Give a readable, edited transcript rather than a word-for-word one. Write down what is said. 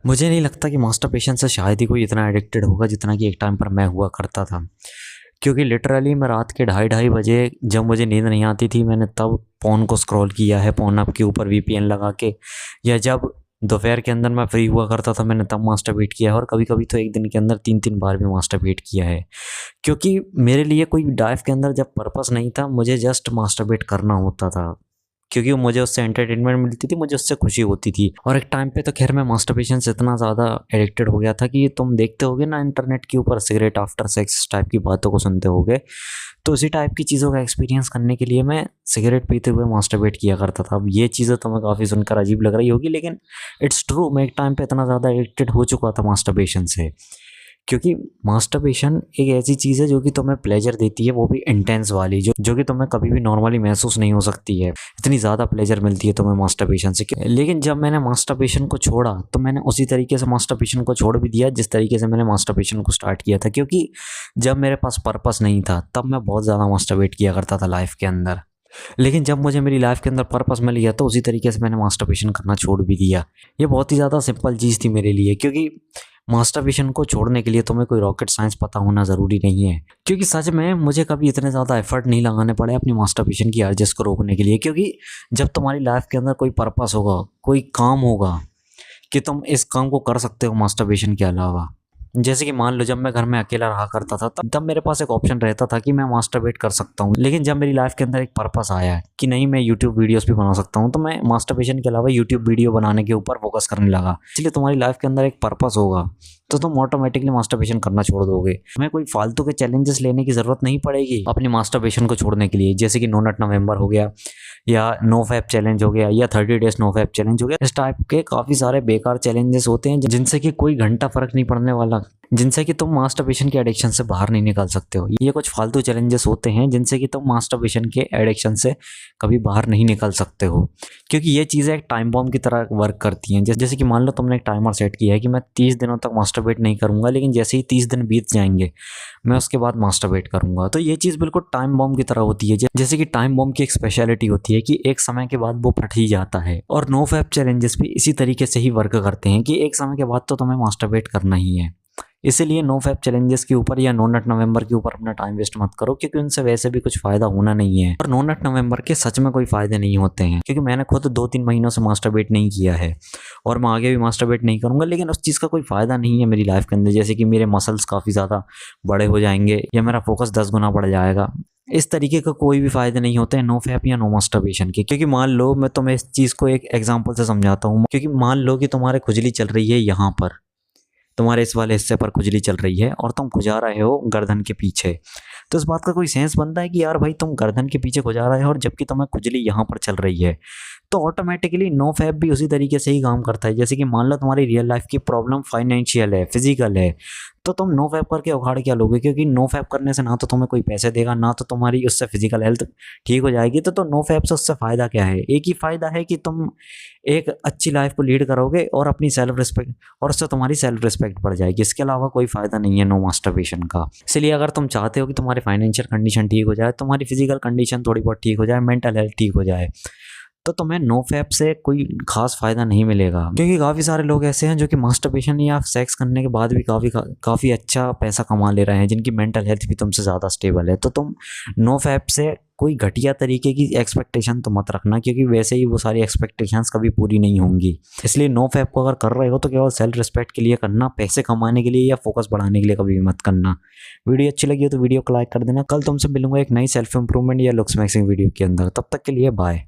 मुझे नहीं लगता कि मास्टरपेशन से शायद ही कोई इतना एडिक्टेड होगा जितना कि एक टाइम पर मैं हुआ करता था। क्योंकि लिटरली मैं रात के ढाई ढाई बजे जब मुझे नींद नहीं आती थी, मैंने तब फ़ोन को स्क्रॉल किया है फ़ोन ऐप के ऊपर वीपीएन लगा के, या जब दोपहर के अंदर मैं फ्री हुआ करता था मैंने तब मास्टरबेट किया है, और कभी-कभी तो एक दिन के अंदर 3-3 बार भी मास्टरबेट किया है। क्योंकि मेरे लिए कोई लाइफ़ के अंदर जब पर्पस नहीं था, मुझे जस्ट मास्टरबेट करना होता था। क्योंकि मुझे उससे एंटरटेनमेंट मिलती थी, मुझे उससे खुशी होती थी। और एक टाइम पे तो ख़ैर मैं मास्टरबेशन से इतना ज़्यादा एडिक्टेड हो गया था कि तुम देखते होगे ना इंटरनेट के ऊपर सिगरेट आफ्टर सेक्स टाइप की बातों को सुनते होगे, तो उसी टाइप की चीज़ों का एक्सपीरियंस करने के लिए मैं सिगरेट पीते हुए मास्टरबेट किया करता था। अब ये चीज़ें तुम्हें काफ़ी सुनकर अजीब लग रही होगी, लेकिन इट्स ट्रू, मैं एक टाइम पे इतना ज़्यादा एडिक्टेड हो चुका था मास्टरबेशन से। क्योंकि मास्टरबेशन एक ऐसी चीज़ है जो कि तुम्हें प्लेजर देती है, वो भी इंटेंस वाली, जो कि तुम्हें कभी भी नॉर्मली महसूस नहीं हो सकती है। इतनी ज़्यादा प्लेजर मिलती है तुम्हें मास्टरबेशन से। लेकिन जब मैंने मास्टरबेशन को छोड़ा तो मैंने उसी तरीके से मास्टरबेशन को छोड़ भी दिया जिस तरीके से मैंने मास्टरबेशन को स्टार्ट किया था। क्योंकि जब मेरे पास पर्पस नहीं था तब मैं बहुत ज़्यादा मास्टरबेट किया करता था लाइफ के अंदर। लेकिन जब मुझे मेरी लाइफ के अंदर पर्पस मिल गया तो उसी तरीके से मैंने मास्टरबेशन करना छोड़ भी दिया। ये बहुत ही ज़्यादा सिंपल चीज़ थी मेरे लिए, क्योंकि मास्टरबेशन को छोड़ने के लिए तुम्हें कोई रॉकेट साइंस पता होना ज़रूरी नहीं है। क्योंकि सच में मुझे कभी इतने ज़्यादा एफर्ट नहीं लगाने पड़े अपनी मास्टरबेशन की अर्जेस को रोकने के लिए। क्योंकि जब तुम्हारी लाइफ के अंदर कोई पर्पस होगा, कोई काम होगा कि तुम इस काम को कर सकते हो मास्टरबेशन के अलावा, जैसे कि मान लो जब मैं घर में अकेला रहा करता था तब मेरे पास एक ऑप्शन रहता था कि मैं मास्टरबेट कर सकता हूँ। लेकिन जब मेरी लाइफ के अंदर एक पर्पस आया कि नहीं मैं यूट्यूब वीडियोस भी बना सकता हूँ, तो मैं मास्टरबेशन के अलावा यूट्यूब वीडियो बनाने के ऊपर फोकस करने लगा। इसलिए तुम्हारी लाइफ के अंदर एक पर्पस होगा तो तुम ऑटोमेटिकली मास्टरबेशन करना छोड़ दोगे। तुम्हें कोई फालतू के चैलेंजेस लेने की ज़रूरत नहीं पड़ेगी अपनी मास्टरबेशन को छोड़ने के लिए, जैसे कि नो नट नवंबर हो गया, या नो फैप चैलेंज हो गया, या 30 डेज नो फैप चैलेंज हो गया। इस टाइप के काफ़ी सारे बेकार चैलेंजेस होते हैं जिनसे कि कोई घंटा फर्क नहीं पड़ने वाला, जिनसे कि तुम मास्टरबेशन के एडिक्शन से बाहर नहीं निकल सकते हो। ये कुछ फालतू चैलेंजेस होते हैं जिनसे कि तुम मास्टरबेशन के एडिक्शन से कभी बाहर नहीं निकल सकते हो। क्योंकि ये चीज़ें एक टाइम बॉम्ब की तरह वर्क करती हैं। जैसे कि मान लो तुमने एक टाइमर सेट किया है कि मैं 30 दिनों तक मास्टरबेट नहीं करूँगा, लेकिन जैसे ही 30 दिन बीत जाएंगे मैं उसके बाद मास्टरबेट करूँगा। तो ये चीज़ बिल्कुल टाइम बॉम्ब की तरह होती है। जैसे कि टाइम बॉम्ब की एक स्पेशलिटी होती है कि एक समय के बाद वो फट ही जाता है, और नो फैप चैलेंजेस भी इसी तरीके से ही वर्क करते हैं कि एक समय के बाद तो तुम्हें मास्टरबेट करना ही है। इसीलिए नो फैप चैलेंजेस के ऊपर या नो नट नवंबर के ऊपर अपना टाइम वेस्ट मत करो, क्योंकि उनसे वैसे भी कुछ फ़ायदा होना नहीं है। और नो नट नवंबर के सच में कोई फ़ायदे नहीं होते हैं, क्योंकि मैंने खुद 2-3 महीनों से मास्टरबेट नहीं किया है और मैं आगे भी मास्टरबेट नहीं करूँगा। लेकिन उस चीज़ का कोई फ़ायदा नहीं है मेरी लाइफ के अंदर, जैसे कि मेरे मसल्स काफ़ी ज़्यादा बड़े हो जाएंगे या मेरा फोकस 10 गुना बढ़ जाएगा। इस तरीके का कोई भी फ़ायदे नहीं होते हैं नो फैप या नो मास्टरबेशन के। क्योंकि मान लो, मैं तुम्हें इस चीज़ को एक एग्जांपल से समझाता हूँ। क्योंकि मान लो कि तुम्हारे खुजली चल रही है यहाँ पर, तुम्हारे इस वाले हिस्से पर खुजली चल रही है और तुम खुजा रहे हो गर्दन के पीछे। तो इस बात का कोई सेंस बनता है कि यार भाई तुम गर्दन के पीछे खुजा रहे हो और जबकि तुम्हें खुजली यहाँ पर चल रही है। तो ऑटोमेटिकली नो फैप भी उसी तरीके से ही काम करता है। जैसे कि मान लो तुम्हारी रियल लाइफ की प्रॉब्लम फाइनेंशियल है, फिजिकल है, तो तुम नो फैप करके उखाड़ क्या लोगे? क्योंकि नो फैप करने से ना तो तुम्हें कोई पैसे देगा, ना तो तुम्हारी उससे फिजिकल हेल्थ ठीक हो जाएगी। तो नो फैप से उससे फ़ायदा क्या है? एक ही फ़ायदा है कि तुम एक अच्छी लाइफ को लीड करोगे और अपनी सेल्फ रिस्पेक्ट, और उससे तुम्हारी सेल्फ रिस्पेक्ट बढ़ जाएगी। इसके अलावा कोई फ़ायदा नहीं है नो मास्टरबेशन का। इसलिए अगर तुम चाहते हो कि तुम्हारी फाइनेंशियल कंडीशन ठीक हो जाए, तुम्हारी फिजिकल कंडीशन थोड़ी बहुत ठीक हो जाए, मेंटल हेल्थ ठीक हो जाए, तो तुम्हें नो फैप से कोई खास फ़ायदा नहीं मिलेगा। क्योंकि काफ़ी सारे लोग ऐसे हैं जो कि मास्टरबेशन या सेक्स करने के बाद भी काफ़ी अच्छा पैसा कमा ले रहे हैं, जिनकी मेंटल हेल्थ भी तुमसे ज़्यादा स्टेबल है। तो तुम नो फैप से कोई घटिया तरीके की एक्सपेक्टेशन तो मत रखना, क्योंकि वैसे ही वो सारी एक्सपेक्टेशंस कभी पूरी नहीं होंगी। इसलिए नो फैप को अगर कर रहे हो तो केवल सेल्फ रिस्पेक्ट के लिए करना, पैसे कमाने के लिए या फोकस बढ़ाने के लिए कभी भी मत करना। वीडियो अच्छी लगी हो तो वीडियो को लाइक कर देना। कल तुमसे मिलूंगा एक नई सेल्फ इंप्रूवमेंट या लुक्स मैक्सिंग वीडियो के अंदर। तब तक के लिए बाय।